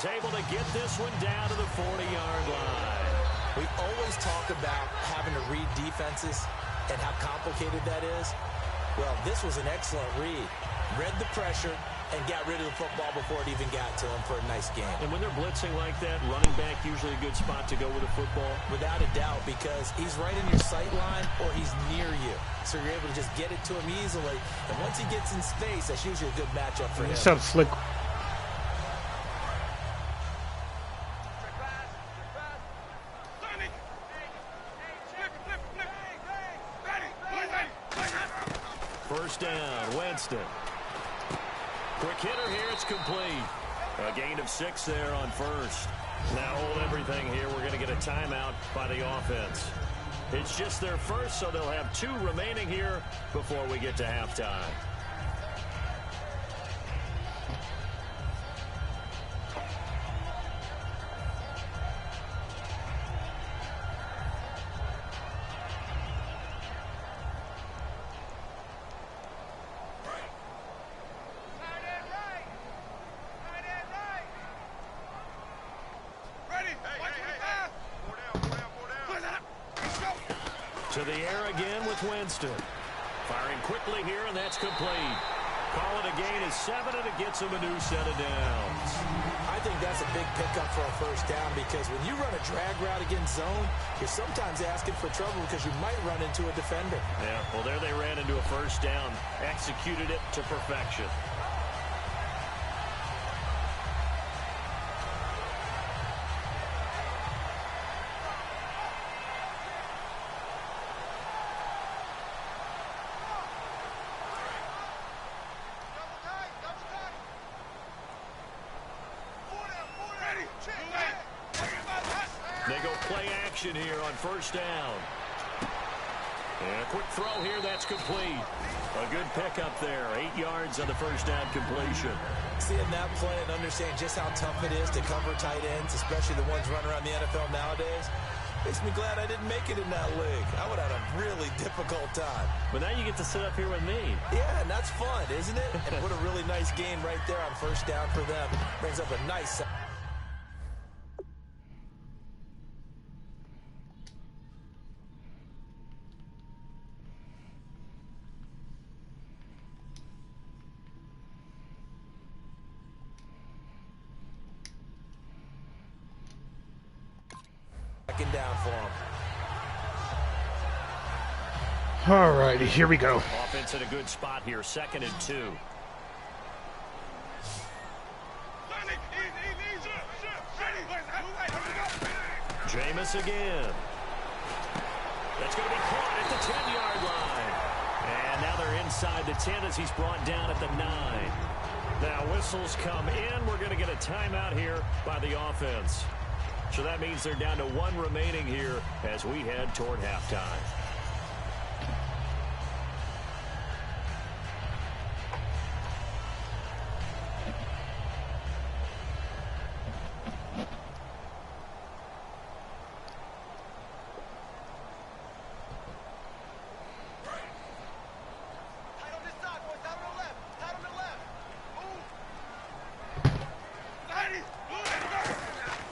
is able to get this one down to the 40-yard line. We always talk about having to read defenses and how complicated that is. Well, this was an excellent read. Read the pressure and got rid of the football before it even got to him for a nice game. And when they're blitzing like that, running back usually a good spot to go with the football? Without a doubt, because he's right in your sight line or he's near you. So you're able to just get it to him easily. And once he gets in space, that's usually a good matchup for him. What's up, Slick? First down, Winston. Quick hitter here, it's complete. A gain of 6 there on first. Now hold everything here. We're going to get a timeout by the offense. It's just their first, so they'll have 2 remaining here before we get to halftime. To the air again with Winston. Firing quickly here, and that's complete. Call it a gain of 7, and it gets him a new set of downs. I think that's a big pickup for a first down because when you run a drag route against zone, you're sometimes asking for trouble because you might run into a defender. Yeah, well, there they ran into a first down. Executed it to perfection. They go play action here on first down. And a quick throw here, that's complete. A good pickup there, 8 yards on the first down completion. Seeing that play and understanding just how tough it is to cover tight ends, especially the ones running around the NFL nowadays, makes me glad I didn't make it in that league. I would have had a really difficult time. But now you get to sit up here with me. Yeah, and that's fun, isn't it? And what a really nice game right there on first down for them. Brings up a nice... down for him. All right, here we go. Offense in a good spot here, 2nd and 2. Jameis again. That's going to be caught at the 10-yard line. And now they're inside the 10 as he's brought down at the 9. Now whistles come in. We're going to get a timeout here by the offense. So that means they're down to 1 remaining here as we head toward halftime.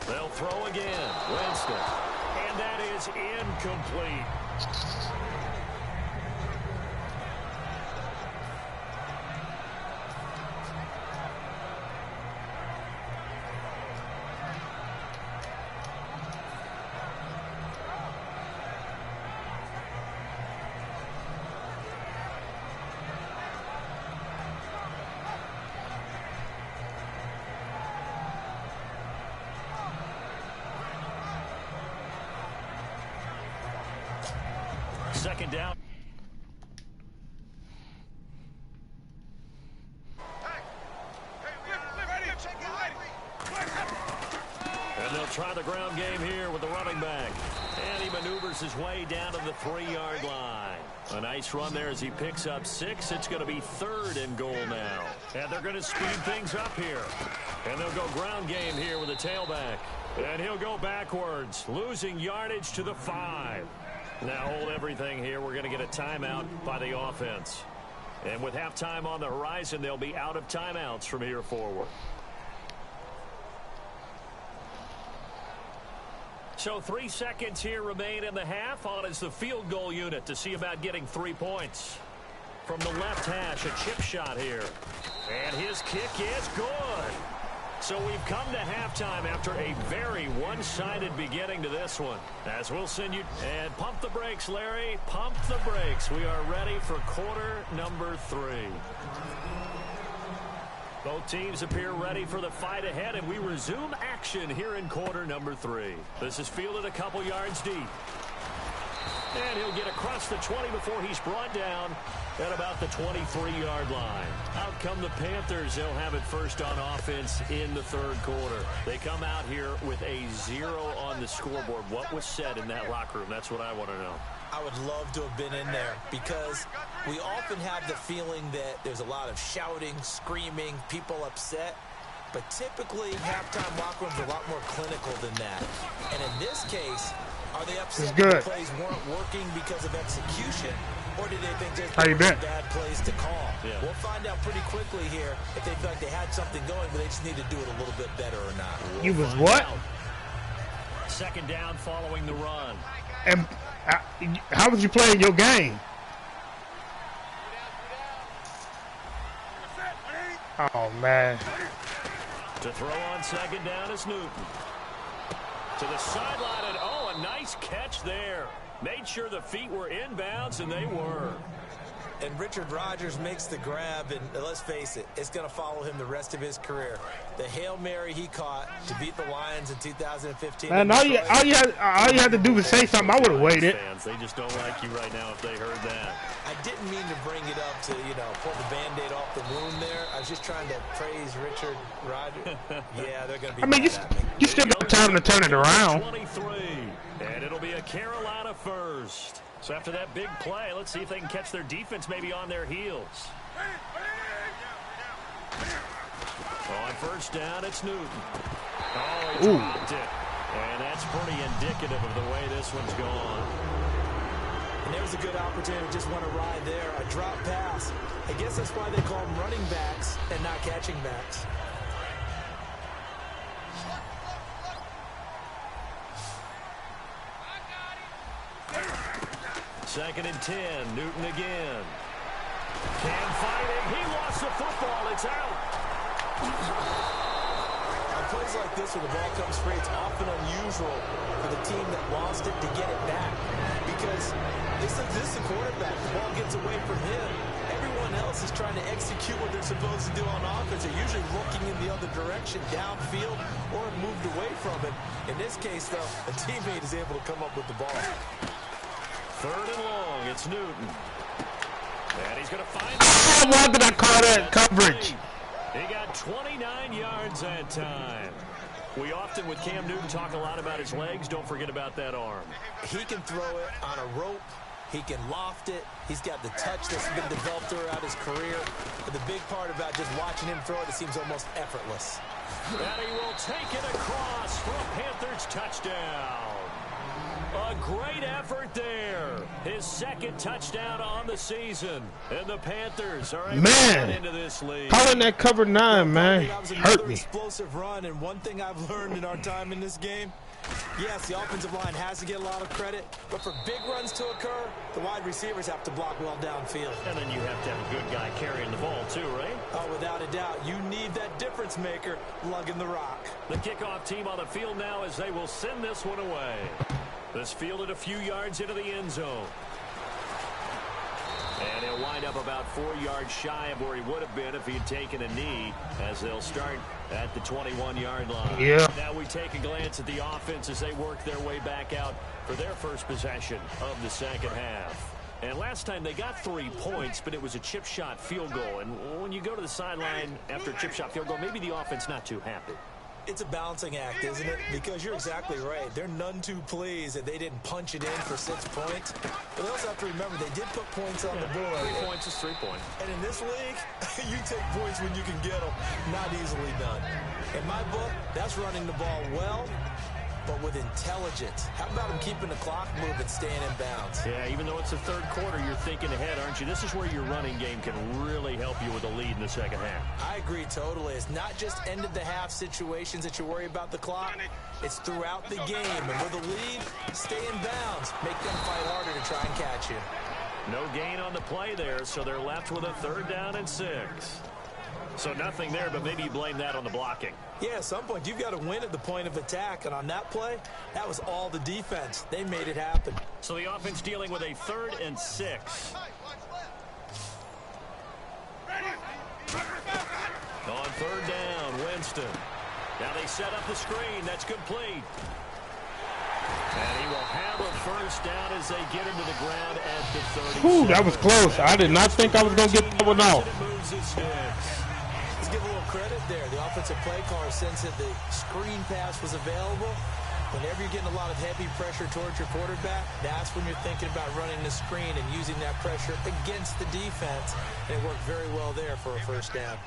They'll throw again. Winston. And that is incomplete. Second down. And they'll try the ground game here with the running back. And he maneuvers his way down to the 3-yard line. A nice run there as he picks up 6. It's going to be 3rd and goal now. And they're going to speed things up here. And they'll go ground game here with a tailback. And he'll go backwards, losing yardage to the 5. Now hold everything here. We're going to get a timeout by the offense. And with halftime on the horizon, they'll be out of timeouts from here forward. So 3 seconds here remain in the half. On is the field goal unit to see about getting 3 points. From the left hash, a chip shot here. And his kick is good. So we've come to halftime after a very one-sided beginning to this one. As we'll send you... And pump the brakes, Larry. Pump the brakes. We are ready for quarter number 3. Both teams appear ready for the fight ahead, and we resume action here in quarter number 3. This is fielded a couple yards deep. And he'll get across the 20 before he's brought down at about the 23-yard line. Out come the Panthers. They'll have it first on offense in the third quarter. They come out here with a 0 on the scoreboard. What was said in that locker room? That's what I want to know. I would love to have been in there because we often have the feeling that there's a lot of shouting, screaming, people upset. But typically, halftime locker rooms are a lot more clinical than that. And in this case, are they upset that the plays weren't working because of execution? Or did they think just bad plays to call? Yeah. We'll find out pretty quickly here if they feel like they had something going, but they just need to do it a little bit better or not. You was what? Second down following the run. And how was you playing your game? Oh, man. To throw on second down is Newton. To the sideline, and a nice catch there. Made sure the feet were inbounds, and they were. And Richard Rodgers makes the grab, and let's face it, it's going to follow him the rest of his career. The Hail Mary he caught to beat the Lions in 2015. Man, all you had to do was say something. I would have waited. Fans, they just don't like you right now if they heard that. I didn't mean to bring it up to, pull the Band-Aid off the wound there. I was just trying to praise Richard Rodgers. Yeah, they're going to be you still got time to turn it around. 23, and it'll be a Carolina first. So after that big play, let's see if they can catch their defense maybe on their heels. On first down, it's Newton. Oh, he dropped it. And that's pretty indicative of the way this one's gone. And there was a good opportunity to just want to ride there. A drop pass. I guess that's why they call them running backs and not catching backs. Second and 10, Newton again. Cam fighting, he lost the football, it's out. On plays like this where the ball comes free, it's often unusual for the team that lost it to get it back. Because this is the quarterback, the ball gets away from him. Everyone else is trying to execute what they're supposed to do on offense. They're usually looking in the other direction, downfield, or moved away from it. In this case, though, a teammate is able to come up with the ball. Third and long, it's Newton. And he's going to find why did I call that coverage? He got 29 yards that time. We often, with Cam Newton, talk a lot about his legs. Don't forget about that arm. He can throw it on a rope. He can loft it. He's got the touch that's been developed throughout his career. But the big part about just watching him throw it seems almost effortless. And he will take it across for a Panthers touchdown. A great effort there. His second touchdown on the season. And the Panthers are able to get into this league. Calling that cover 9, man, hurt me. Explosive run, and one thing I've learned in our time in this game, yes, the offensive line has to get a lot of credit, but for big runs to occur, the wide receivers have to block well downfield. And then you have to have a good guy carrying the ball too, right? Oh, without a doubt. You need that difference maker lugging the rock. The kickoff team on the field now as they will send this one away. This fielded a few yards into the end zone. And he'll wind up about 4 yards shy of where he would have been if he had taken a knee, as they'll start at the 21-yard line. Yeah. Now we take a glance at the offense as they work their way back out for their first possession of the second half. And last time they got 3 points, but it was a chip shot field goal. And when you go to the sideline after a chip shot field goal, maybe the offense not too happy. It's a balancing act, isn't it? Because you're exactly right. They're none too pleased that they didn't punch it in for 6 points. But they also have to remember they did put points on the board. 3 points is 3 points. And in this league, you take points when you can get them. Not easily done. In my book, that's running the ball well but with intelligence. How about him keeping the clock moving, staying in bounds? Yeah, even though it's the third quarter, you're thinking ahead, aren't you? This is where your running game can really help you with a lead in the second half. I agree totally. It's not just end-of-the-half situations that you worry about the clock. It's throughout the game. And with a lead, stay in bounds. Make them fight harder to try and catch you. No gain on the play there, so they're left with a 3rd down and 6. So nothing there, but maybe you blame that on the blocking. Yeah, at some point, you've got to win at the point of attack. And on that play, that was all the defense. They made it happen. So the offense dealing with a 3rd and 6. On 3rd down, Winston. Now they set up the screen. That's complete. And he will have a 1st down as they get into the ground at the 30. Ooh, that was close. I did not think I was going to get that one off. Let's give a little credit there. The offensive play caller sensed that the screen pass was available. Whenever you're getting a lot of heavy pressure towards your quarterback, that's when you're thinking about running the screen and using that pressure against the defense. And it worked very well there for a 1st down.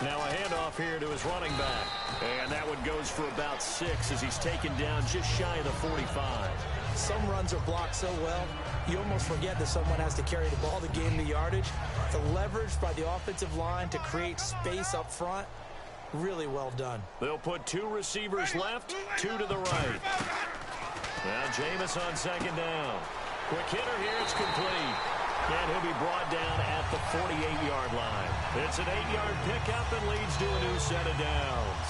Now a handoff here to his running back. And that one goes for about 6 as he's taken down just shy of the 45. Some runs are blocked so well, you almost forget that someone has to carry the ball to gain the yardage. The leverage by the offensive line to create space up front, really well done. They'll put 2 receivers left, 2 to the right. Now Jameis on 2nd down. Quick hitter here, it's complete. And he'll be brought down at the 48-yard line. It's an 8-yard pickup and leads to a new set of downs.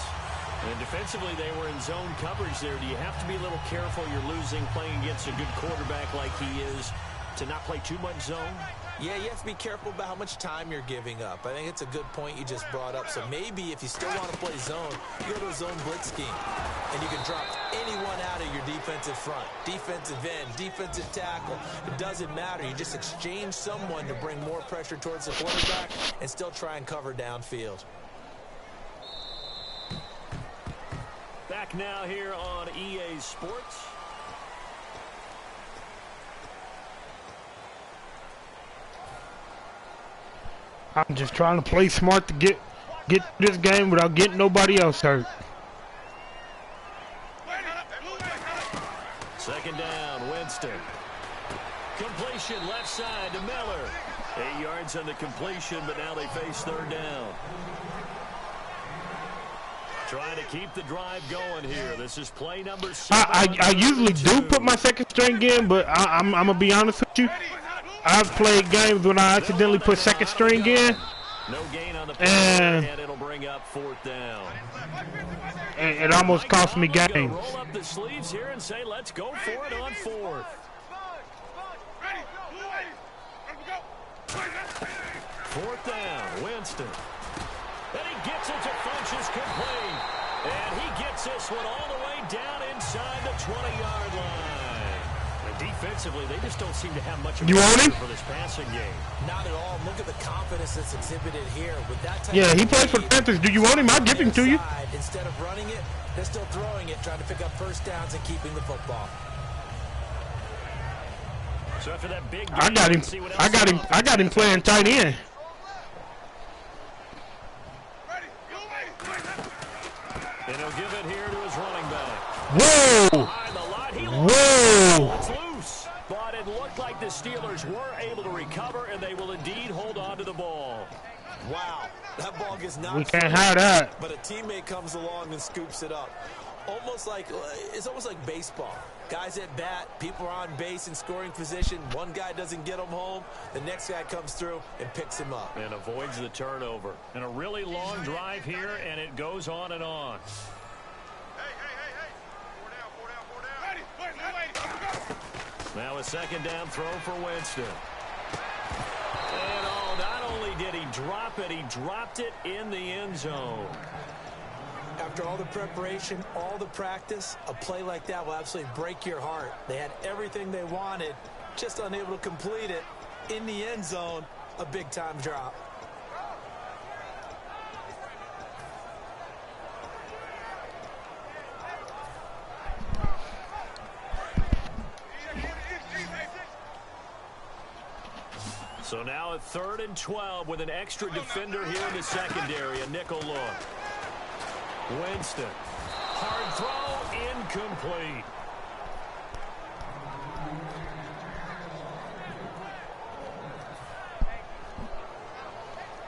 And defensively, they were in zone coverage there. Do you have to be a little careful? You're losing playing against a good quarterback like he is to not play too much zone? Yeah, you have to be careful about how much time you're giving up. I think it's a good point you just brought up. So maybe if you still want to play zone, you go to a zone blitz scheme. And you can drop anyone out of your defensive front. Defensive end, defensive tackle. It doesn't matter. You just exchange someone to bring more pressure towards the quarterback and still try and cover downfield. Back now here on EA Sports. I'm just trying to play smart to get this game without getting nobody else hurt. 2nd down, Winston. Completion left side to Miller. 8 yards on the completion, but now they face 3rd down. Trying to keep the drive going here. This is play number 7. I usually do put my 2nd string in, but I'm going to be honest with you. I've played games when I accidentally put 2nd string in. No gain on the play, and it'll bring up 4th down. And it almost cost me games. Roll up the sleeves here and say, let's go for it on 4th. 4th down, Winston. And he gets it to Funchess complete. And he gets this one all the way down inside the 20-yard line. And defensively, they just don't seem to have much of a for this passing game. Not at all. Look at the confidence that's exhibited here. With that type he plays for the Panthers. Do you want him? I'll give him to you. Instead of running it, they're still throwing it, trying to pick up 1st downs and keeping the football. So after that big game, I got him playing tight end. And he'll give it here to his running back. Whoa! Whoa! It's loose. But it looked like the Steelers were able to recover, and they will indeed hold on to the ball. Wow. That ball gets knocked. We can't have that. But a teammate comes along and scoops it up. It's almost like baseball. Guys at bat, people are on base in scoring position. One guy doesn't get him home. The next guy comes through and picks him up. And avoids the turnover. And a really long drive here, and it goes on and on. Now a 2nd down throw for Winston. And not only did he drop it, he dropped it in the end zone. After all the preparation, all the practice, a play like that will absolutely break your heart. They had everything they wanted, just unable to complete it. In the end zone, a big-time drop. So now a 3rd and 12 with an extra defender here in the secondary, a nickel look. Winston. Hard throw, incomplete.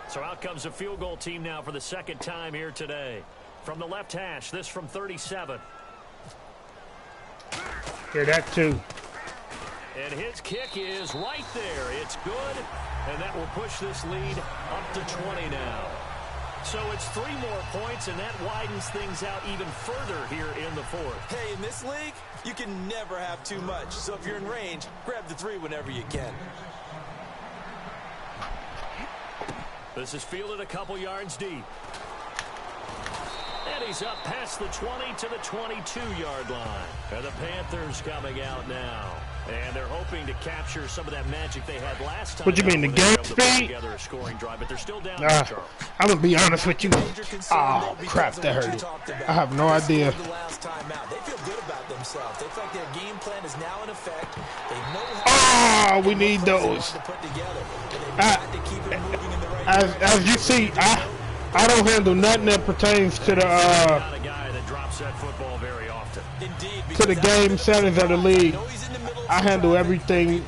So out comes a field goal team now for the 2nd time here today. From the left hash, this from 37. Hear that too. And his kick is right there. It's good, and that will push this lead up to 20 now. So it's 3 more points, and that widens things out even further here in the 4th. Hey, in this league, you can never have too much. So if you're in range, grab the 3 whenever you can. This is fielded a couple yards deep. And he's up past the 20 to the 22-yard line. And the Panthers coming out now. And they're hoping to capture some of that magic they had last time. What you mean, the game speed? Together a scoring drive, but they're still down. I'm going to be honest with you. Oh, crap, that hurt it. I have no idea. They feel good about themselves. They feel like their game plan is now in effect. They know how we need those. As you see, I don't handle nothing that pertains to the game settings of the league. I handle everything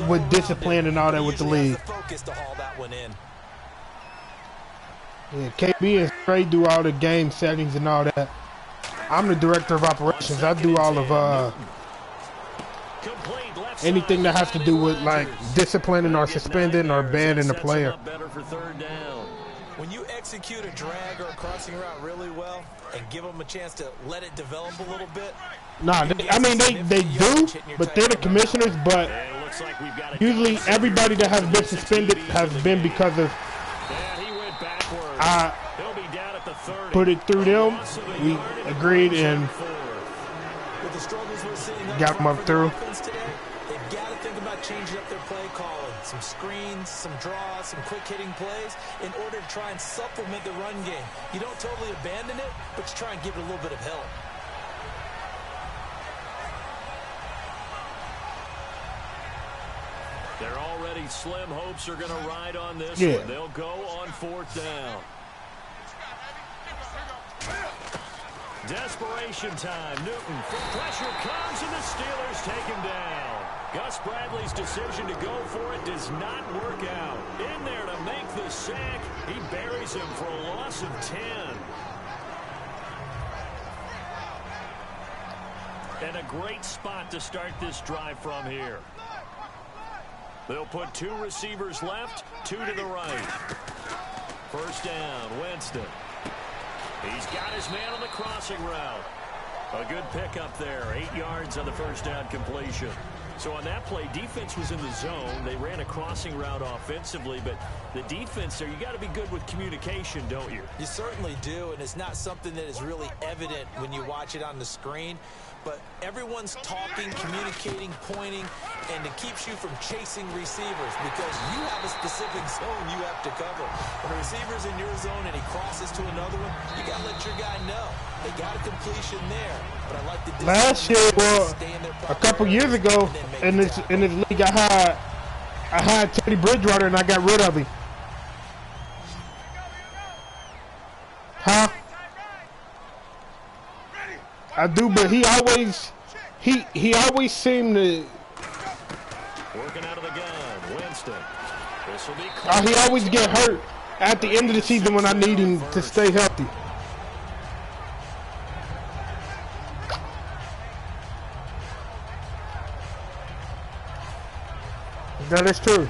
with discipline and all that with the league. Yeah, KB and Trey do all the game settings and all that. I'm the director of operations. I do all of anything that has to do with like disciplining or suspending or banning a player. When you execute a drag or a crossing route really well and give them a chance to let it develop a little bit. Nah, I mean they do, but they're the commissioners. But usually everybody that has been suspended has been because of I put it through them. We agreed and got them up through. They've got to think about changing up their play calling. Some screens, some draws, some quick-hitting plays in order to try and supplement the run game. You don't totally abandon it, but you try and give it a little bit of help. Their already slim hopes are going to ride on this one. They'll go on 4th down. Desperation time. Newton. Pressure comes, and the Steelers take him down. Gus Bradley's decision to go for it does not work out. In there to make the sack. He buries him for a loss of 10. And a great spot to start this drive from here. They'll put 2 receivers left, 2 to the right. First down, Winston. He's got his man on the crossing route. A good pickup there. 8 yards on the first down completion. So on that play, defense was in the zone. They ran a crossing route offensively, but the defense there, you got to be good with communication, don't you? You certainly do, and it's not something that is really evident when you watch it on the screen. But everyone's talking, communicating, pointing, and it keeps you from chasing receivers because you have a specific zone you have to cover. When a receiver's in your zone and he crosses to another one, you got to let your guy know. They got a completion there. But I like the last year, well, a couple years ago in this league, I had Teddy Bridgewater and I got rid of him. Huh? I do, but he always seemed to. Working out of the gun, Winston. This will be he always get hurt at the end of the season when I need him to stay healthy. That is true.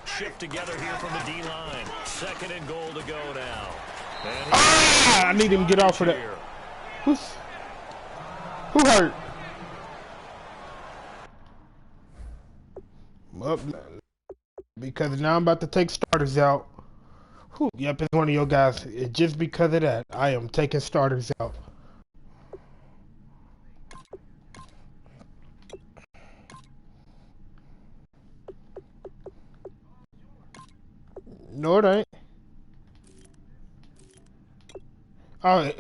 Shift together here from the D-line. 2nd and goal to go now. I need him to get off of that. Who hurt? Well, because now I'm about to take starters out. Yep, it's one of your guys. Just because of that, I am taking starters out. No, it ain't. Oh,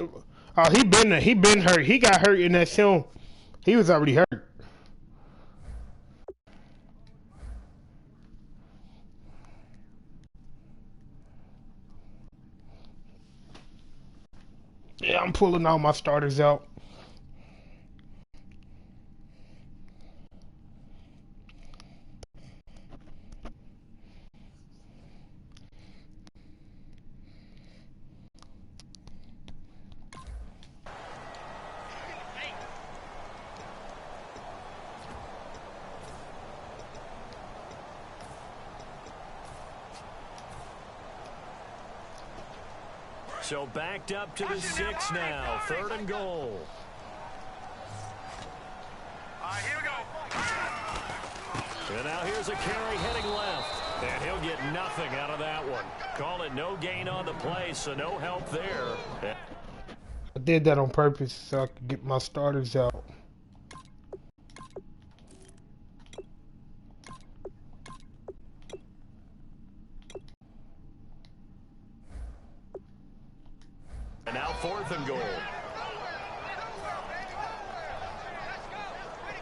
Oh, he been hurt. He got hurt in that film. He was already hurt. Yeah, I'm pulling all my starters out. So backed up to the 6 now. 3rd and goal. Here we go. And now here's a carry heading left. And he'll get nothing out of that one. Call it no gain on the play, so no help there. I did that on purpose so I could get my starters out. And now 4th and goal.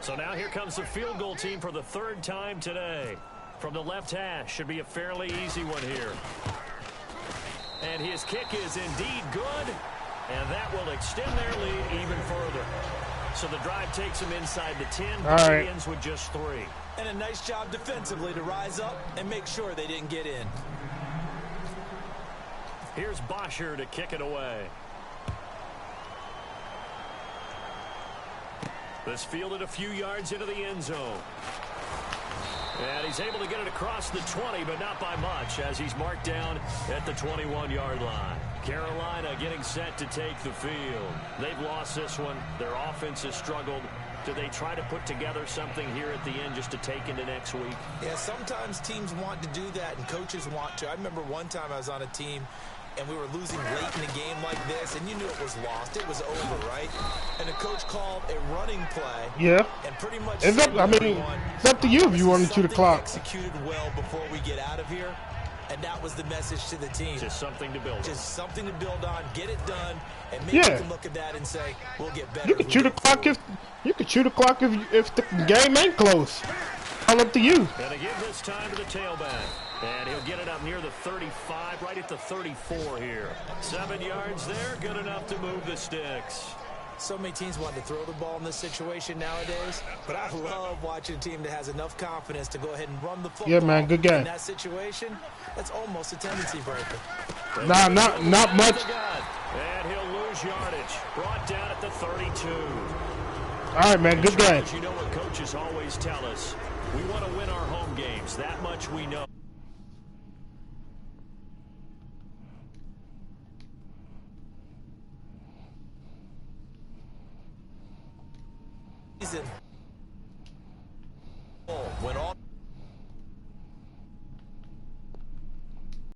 So now here comes the field goal team for the 3rd time today. From the left hash, should be a fairly easy one here. And his kick is indeed good, and that will extend their lead even further. So the drive takes them inside the 10, but right. ends with just 3. And a nice job defensively to rise up and make sure they didn't get in. Here's Bosher to kick it away. This fielded a few yards into the end zone. And he's able to get it across the 20, but not by much, as he's marked down at the 21-yard line. Carolina getting set to take the field. They've lost this one. Their offense has struggled. Do they try to put together something here at the end just to take into next week? Yeah, sometimes teams want to do that and coaches want to. I remember one time I was on a team and we were losing late in a game like this, and you knew it was lost. It was over, right? And the coach called a running play. Yeah. And pretty much It's up, I mean, it's up to you if you want to chew the clock. Executed well before we get out of here. And that was the message to the team. Just something to build on. Just something to build on, get it done, and maybe we can look at that and say, we'll get better. You can chew the clock if the game ain't close. All up to you. And to give this time to the tailback. And he'll get it up near the 35, right at the 34 here. 7 yards there, good enough to move the sticks. So many teams want to throw the ball in this situation nowadays, but I love watching a team that has enough confidence to go ahead and run the football. Yeah, man, good game. In that situation, that's almost a tendency breaker. Nah, not much. And he'll lose yardage. Brought down at the 32. All right, man, good game. You know what coaches always tell us. We want to win our home games. That much we know. Season.